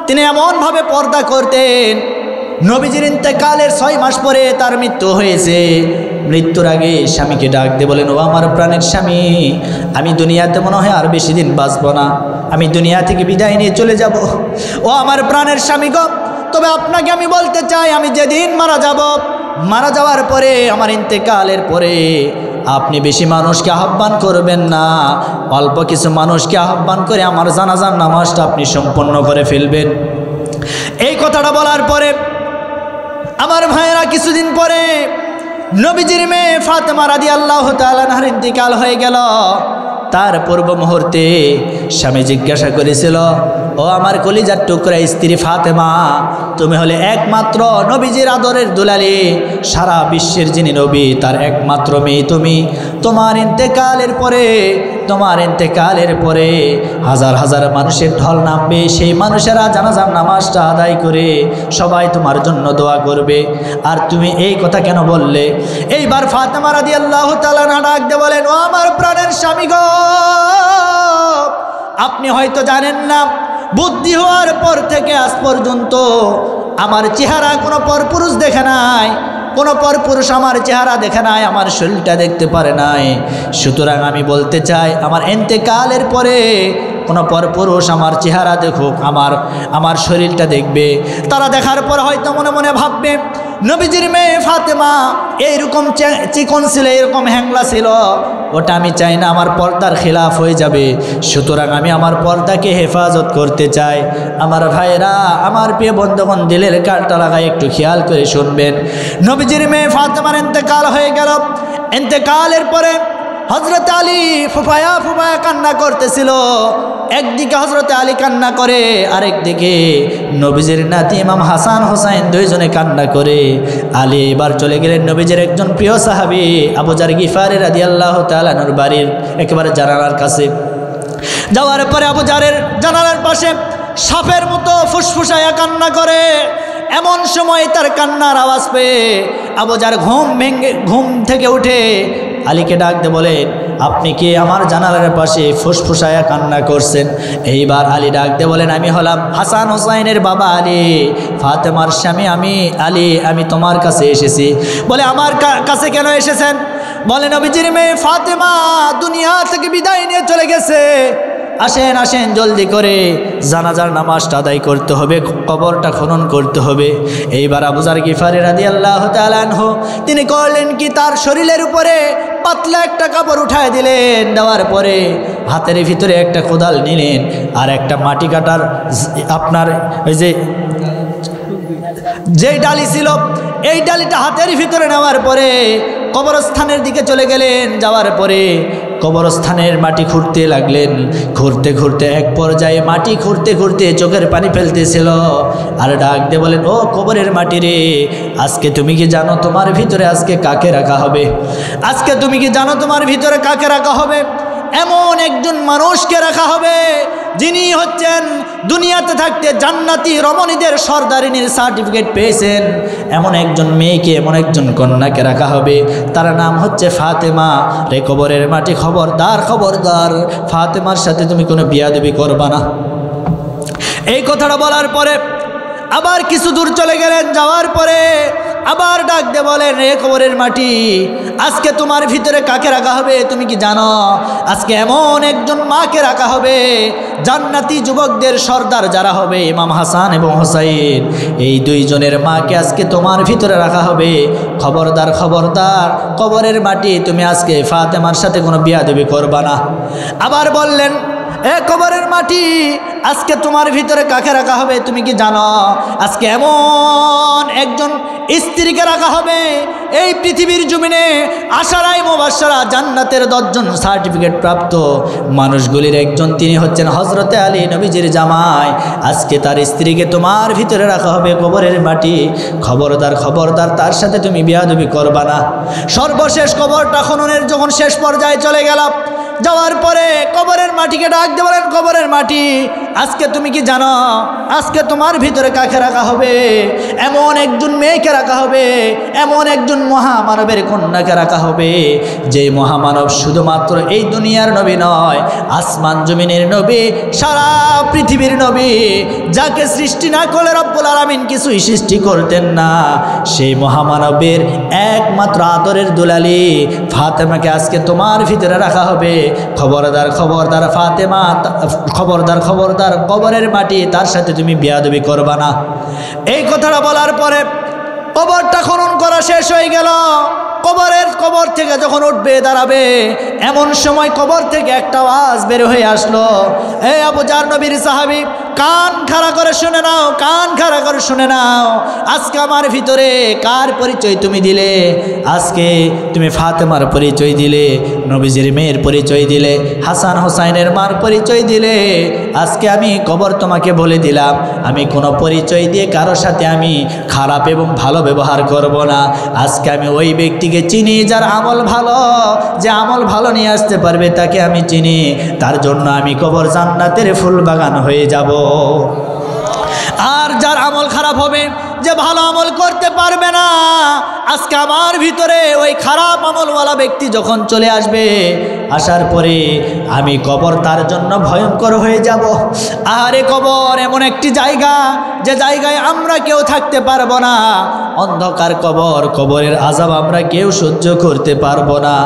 তিনি এমনভাবে পর্দা করতেন, নবীজির ইন্তেকালের 6 মাস পরে তার মৃত্যু হয়েছে। মৃত্যুর আগে স্বামীকে ডাক দিয়ে বলেন, ও আমার প্রাণের স্বামী, আমি দুনিয়াতে মনে হয় আর বেশি দিন বাঁচব না, আমি দুনিয়া থেকে বিদায় নিয়ে চলে যাব। ও আমার প্রাণের স্বামী গো, তবে আপনাকে আমি বলতে চাই, আমি যেদিন মারা যাব, মারা যাওয়ার পরে, আমার ইন্তেকালের পরে আপনি বেশি মানুষকে আহ্বান করবেন না, অল্প কিছু মানুষকে আহ্বান করে আমার জানাজার নামাজটা আপনি সম্পন্ন করে ফেলবেন। এই কথাটা বলার পরে আমার ভাইয়েরা, কিছুদিন পরে নবীজির মেয়ে ফাতেমা রাদিয়াল্লাহু তাআলা আনহার ইন্তেকাল হয়ে গেল। তার পূর্ব মুহূর্তে স্বামী জিজ্ঞাসা করেছিল, ও আমার কলিজার টুকরা স্ত্রী ফাতেমা, তুমি হলে একমাত্র নবীজির আদরের দুলালি, সারা বিশ্বের যিনি নবী তার একমাত্র মেয়ে তুমি। তোমার ইন্তেকালের পরে হাজার হাজার মানুষের ঢল নামবে, সেই মানুষেরা জানাজার নামাজটা আদায় করে সবাই তোমার জন্য দোয়া করবে, আর তুমি এই কথা কেন বললে? এইবার ফাতেমা রাদিয়াল্লাহু তাআলা আনহা ডাক দিয়ে বলেন, ও আমার প্রাণের স্বামী গো, আপনি হয়তো জানেন না, বুদ্ধি হওয়ার পর থেকে আজ পর্যন্ত আমার চেহারা কোনো পরপুরুষ দেখে নাই, কোনো পরপুরুষ আমার চেহারা দেখে নাই, আমার শরীরটা দেখতে পারে নাই। সুতরাং আমি বলতে চাই, আমার ইন্তেকালের পরে কোনো পরপুরুষ আমার চেহারা দেখুক, আমার শরীরটা দেখবে। তারা দেখার পর হয়তো মনে মনে ভাববে, নবীজির মেয়ে ফাতেমা এইরকম চিকন ছিল, এরকম হ্যাংলা ছিল, ওটা আমি চাই না, আমার পর্দার খিলাফ হয়ে যাবে। সুতরাং আমি আমার পর্দাকে হেফাজত করতে চাই। আমার ভাইরা, আমার প্রিয় বন্ধুগণ, দিলের কানটা লাগায় একটু খেয়াল করে শুনবেন। নবীজির মেয়ে ফাতেমার ইন্তেকাল হয়ে গেল। ইন্তেকালের পরে হযরত আলী ফুফায়া কান্না করতেছিল। একদিকে হযরত আলী কান্না করে, আরেকদিকে নবীজির নাতি ইমাম হাসান হোসাইন দুইজনে কান্না করে। আলী এবার চলে গেলেন নবীজির একজন প্রিয় সাহাবী আবু যার গিফারি রাদিয়াল্লাহু তাআলা আনহুর বাড়ির একেবারে জানালার কাছে। যাওয়ার পরে আবু যারের জানালার পাশে সাপের মতো ফুসফুসায়া কান্না করে। এমন সময় তার কান্নার আওয়াজ পেয়ে আবু যার ঘুম থেকে উঠে আলীকে ডাক দিয়ে বলেন, আপনি কি আমার জানালার পাশে ফুসফুসায়া কান্না করছেন? এইবার আলী ডাক দিয়ে বলেন, আমি হলাম হাসান হোসাইনের বাবা আলী, ফাতেমার স্বামী আমি আলী, আমি তোমার কাছে এসেছি। বলে, আমার কাছে কেন এসেছেন? বলে, নবীজির মেয়ে ফাতেমা দুনিয়া থেকে বিদায় নিয়ে চলে গেছে, আসেন আসেন জলদি করে জানাজার নামাজটা আদায় করতে হবে, কবরটা খনন করতে হবে। এইবার আবু যার গিফারি রাদিয়াল্লাহু তাআলা আনহু তিনি করলেন কি, তার শরীরের উপরে পাতলা একটা কাপড় উঠায় দিলেন। দেওয়ার পরে হাতের ভিতরে একটা কোদাল নিলেন, আর একটা মাটি কাটার আপনার ওই যেই ডালি ছিল, এই ডালিটা হাতের ভিতরে নেওয়ার পরে কবরস্থানের দিকে চলে গেলেন। যাওয়ার পরে কবরস্থানের মাটি খুঁড়তে লাগলেন। ঘুরতে ঘুরতে এক পর্যায়ে মাটি খুঁড়তে খুঁড়তে চোখের পানি ফেলতেছিল, আর ডাক দিয়ে বলেন, ও কবরের মাটি রে, আজকে তুমি কি জানো তোমার ভিতরে আজকে কাকে রাখা হবে? আজকে তুমি কি জানো তোমার ভিতরে কাকে রাখা হবে? এমন একজন মানুষকে রাখা হবে যিনি হচ্ছেন দুনিয়াতে থাকতে জান্নাতি রমণীদের সর্দারিনীর সার্টিফিকেট পেয়েছেন। এমন একজন মেয়েকে, এমন একজন কন্যাকে রাখা হবে, তার নাম হচ্ছে ফাতেমা। রে কবরের মাটি, খবরদার খবরদার, ফাতেমার সাথে তুমি কোনো বিয়াদবি করবা না। এই কথাটা বলার পরে আবার কিছু দূর চলে গেলেন। যাওয়ার পরে আবার ডাক দিয়ে বলেন, রে কবরের মাটি, আজকে তোমার ভিতরে কাকে রাখা হবে তুমি কি জানো? আজকে এমন একজন মাকে রাখা হবে, জান্নাতি যুবকদের সর্দার যারা হবে ইমাম হাসান এবং হোসাইন, এই দুইজনের মাকে আজকে তোমার ভিতরে রাখা হবে। খবরদার খবরদার, কবরের মাটি, তুমি আজকে ফাতেমার সাথে কোনো বিয়াদবি করবা না। আবার বললেন, কবরের মাটি, আজকে তোমার ভিতরে কাকে রাখা হবে তুমি কি জানো? আজকে এমন একজন স্ত্রীকে রাখা হবে এই পৃথিবীর জমিনে আশারায়ে মুবাশশারা জান্নাতের 10 জন সার্টিফিকেট প্রাপ্ত মানুষগুলির একজন, তিনি হচ্ছেন হযরতে আলী, নবীজির জামাই। আজকে তার স্ত্রীকে তোমার ভিতরে রাখা হবে কবরের মাটি। খবরদার খবরদার, তার সাথে তুমি বিয়াদবি করবা না। সর্বশেষ কবরটা খননের যখন শেষ পর্যায়ে চলে গেলাম, যাওয়ার পরে কবরের মাটিকে ডাক দিয়ে বলেন, কবরের মাটি, আজকে তুমি কি জানো আজকে তোমার ভিতরে কাকে রাখা হবে? এমন একজন মেয়েকে রাখা হবে, এমন একজন মহামানবের কন্যাকে রাখা হবে, যে মহামানব শুধুমাত্র এই দুনিয়ার নবী নয়, আসমান জমিনের নবী, সারা পৃথিবীর নবী, যাকে সৃষ্টি না করলে রব্বুল আলামিন কিছুই সৃষ্টি করতেন না। সেই মহামানবের একমাত্র আদরের দুলালি ফাতেমাকে আজকে তোমার ভিতরে রাখা হবে। খবরদার খবরদার ফাতেমা, খবরদার খবরদার, কবরের মাটি, তার সাথে তুমি বিয়াদবি করবা না। এই কথাটা বলার পরে কবরটা খনন করা শেষ হয়ে গেল। কবর থেকে যখন উঠবে দাঁড়াবে, এমন সময় কবর থেকে একটা আওয়াজ বের হয়ে আসলো। হে আবু জার, নবীর সাহাবী, কান খাড়া করে শুনে নাও, কান খাড়া করে শুনে নাও। আজকে আমার ভিতরে কার পরিচয় তুমি দিলে? আজকে তুমি ফাতেমার পরিচয় দিলে, নবীজির মেয়ের পরিচয় দিলে, হাসান হোসাইনের মার পরিচয় দিলে। আজকে আমি কবর তোমাকে বলে দিলাম, আমি কোনো পরিচয় দিয়ে কারোর সাথে আমি খারাপ এবং ভালো ব্যবহার করব না। আজকে আমি ওই ব্যক্তিকে চিনি যার আমল ভালো, যে আমল ভালো নিয়ে আসতে পারবে তাকে আমি চিনি। তার জন্য আমি কবর জান্নাতের ফুল বাগান হয়ে যাব। আর যার আমল খারাপ হবে, যে ভালো আমল করতে পারবে না, আজকে আমার ভিতরে ওই খারাপ আমলওয়ালা ব্যক্তি যখন চলে আসবে, আসার পরে আমি কবর তার জন্য ভয়ঙ্কর হয়ে যাব। আর এ কবর এমন একটি জায়গা, যে জায়গায় আমরা কেউ থাকতে পারবো না। অন্ধকার কবর, কবরের আযাব আমরা কেউ সহ্য করতে পারবো না।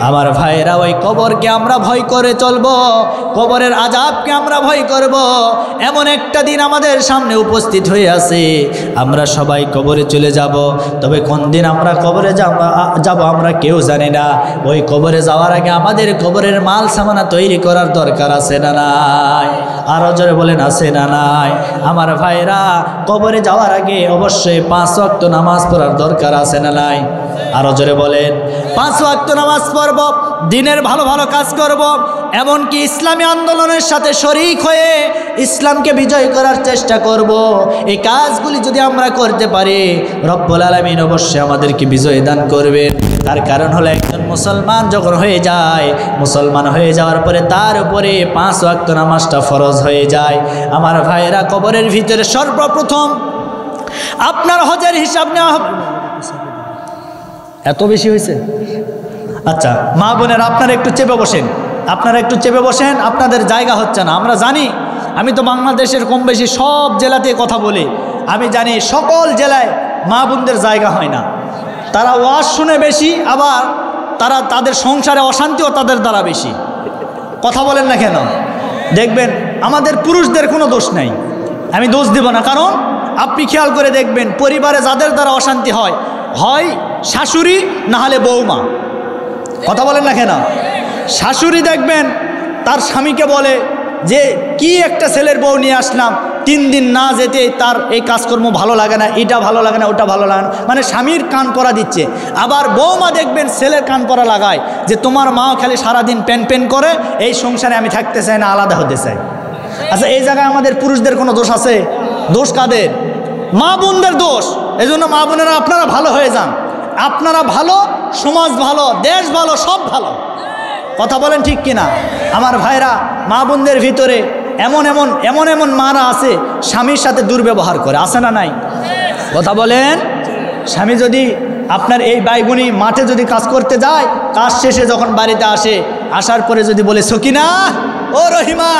আমার ভাইয়েরা, ওই কবরকে আমরা ভয় করে চলবো, কবরের আযাবকে আমরা ভয় করব। এমন একটা দিন আমাদের সামনে উপস্থিত হয়ে আছে, আমরা সবাই কবরে চলে যাব। তবে কোন দিন আমরা কবরে যাব আমরা কেউ জানি না। ওই কবরে যাওয়ার আগে আমাদের কবরের মাল সামানা তৈরি করার দরকার আছে না নাই? আরো জোরে বলেন, আছে না নাই? আমার ভাইরা, কবরে যাওয়ার আগে অবশ্যই 5 ওয়াক্ত নামাজ পড়ার দরকার আছে না নাই? আরো জোরে বলেন। 5 ওয়াক্ত নামাজ পড়ব, দিনের ভালো ভালো কাজ করব, এমনকি ইসলামী আন্দোলনের সাথে শরীক হয়ে ইসলামকে বিজয় করার চেষ্টা করব। এই কাজগুলি যদি আমরা করতে পারি, রব্বুল আলামিন অবশ্যই আমাদেরকে বিজয় দান করবেন। তার কারণ হলো, একজন মুসলমান যখন হয়ে যায়, মুসলমান হয়ে যাওয়ার পরে তার উপরে 5 ওয়াক্ত নামাজটা ফরজ হয়ে যায়। আমার ভাইয়েরা, কবরের ভিতরে সর্বপ্রথম আপনার হজের হিসাব নেওয়া হবে। এত বেশি হয়েছে? আচ্ছা মা বোনেরা, আপনারা একটু চেপে বসেন, আপনারা একটু চেপে বসেন, আপনাদের জায়গা হচ্ছে না। আমরা জানি, আমি তো বাংলাদেশের কম বেশি সব জেলাতে কথা বলি, আমি জানি সকল জেলায় মা বোনদের জায়গা হয় না। তারা ওয়াজ শুনে বেশি, আবার তাদের সংসারে অশান্তিও তাদের দ্বারা বেশি। কথা বলেন না কেন? দেখবেন আমাদের পুরুষদের কোনো দোষ নাই, আমি দোষ দেব না। কারণ আপনি খেয়াল করে দেখবেন, পরিবারে যাদের দ্বারা অশান্তি হয়, হয় শাশুড়ি না হলে বৌমা। কথা বলেন না কেন? শাশুড়ি দেখবেন তার স্বামীকে বলে যে, কি একটা ছেলের বউ নিয়ে আসলাম, 3 দিন না যেতে তার এই কাজকর্ম ভালো লাগে না, এটা ভালো লাগে না, ওটা ভালো লাগে না, মানে স্বামীর কান পরা দিচ্ছে। আবার বৌমা দেখবেন ছেলের কান পরা লাগায়, যে তোমার মাও খালি সারাদিন প্যান করে, এই সংসারে আমি থাকতে চাই না, আলাদা হতে চাই। আচ্ছা, এই জায়গায় আমাদের পুরুষদের কোনো দোষ আছে? দোষ কাদের? মা বোনদের দোষ। এই জন্য মা বোনেরা, আপনারা ভালো হয়ে যান। আপনারা ভালো, সমাজ ভালো, দেশ ভালো, সব ভালো। কথা বলেন ঠিক কিনা? আমার ভাইরা, মা বোনদের ভিতরে এমন এমন মারা আছে, স্বামীর সাথে দুর্ব্যবহার করে, আছে না নাই? কথা বলেন। স্বামী যদি আপনার এই বাইগুনি মাঠে যদি কাজ করতে যায়, কাজ শেষে যখন বাড়িতে আসে, আসার পরে যদি বলে, সকিনা ও রহিমা,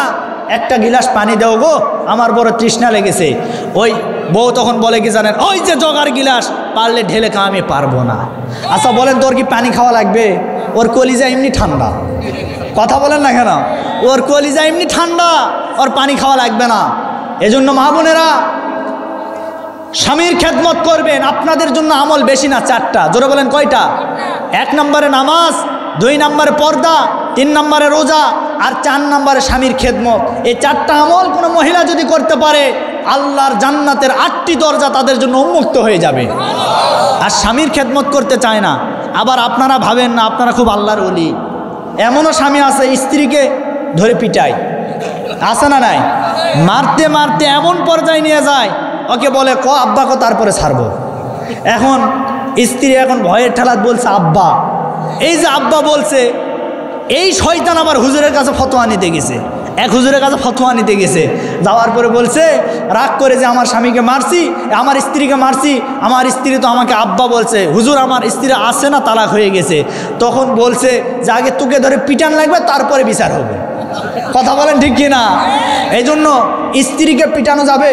একটা গিলাস পানি দাও গো, আমার বড় তৃষ্ণা লেগেছে। ওই বউ তখন বলে কি জানেন, ওই যে জগার গিলাস, পারলে ঢেলে খা, আমি পারবো না। আচ্ছা বলেন, তোর কি পানি খাওয়া লাগবে? ওর কলিজা এমনি ঠান্ডা। কথা বলেন না কেন? ওর কলিজা এমনি ঠান্ডা, ওর পানি খাওয়া লাগবে না। এজন্য মা বোনেরা, স্বামীর খেদমত করবেন। আপনাদের জন্য আমল বেশি না, 4টা। জোরে বলেন, কয়টা? 1 নম্বরে নামাজ, 2 নম্বরে পর্দা, 3 নম্বরে রোজা, আর 4 নম্বরে স্বামীর খেদমত। এই 4টা আমল কোনো মহিলা যদি করতে পারে আল্লাহর জান্নাতের 8টি দরজা তাদের জন্য উন্মুক্ত হয়ে যাবে। আর স্বামীর খেদমত করতে চায় না। আবার আপনারা ভাবেন না আপনারা খুব আল্লাহর ওলি। এমনও স্বামী আছে স্ত্রীকে ধরে পিটায়, আছে না নাই? মারতে মারতে এমন পর্যায়ে নিয়ে যায়, ওকে বলে ক আব্বা কো, তারপরে ছাড়বো। এখন স্ত্রী এখন ভয়ের ঠেলাত বলছে আব্বা। এই যে আব্বা বলছে, এই শয়তান আবার হুজুরের কাছে ফতোয়া নিতে গেছে। এক হুজুরের কাছে ফতোয়া নিতে গেছে, যাওয়ার পরে বলছে রাগ করে যে আমার স্বামীকে মারছি, আমার স্ত্রীকে মারছি, আমার স্ত্রী তো আমাকে আব্বা বলছে। হুজুর আমার স্ত্রী আছে না, তালাক হয়ে গেছে। তখন বলছে যে আগে তোকে ধরে পিটান লাগবে, তারপরে বিচার হবে। কথা বলেন ঠিক কিনা? এই জন্য স্ত্রীকে পিটানো যাবে?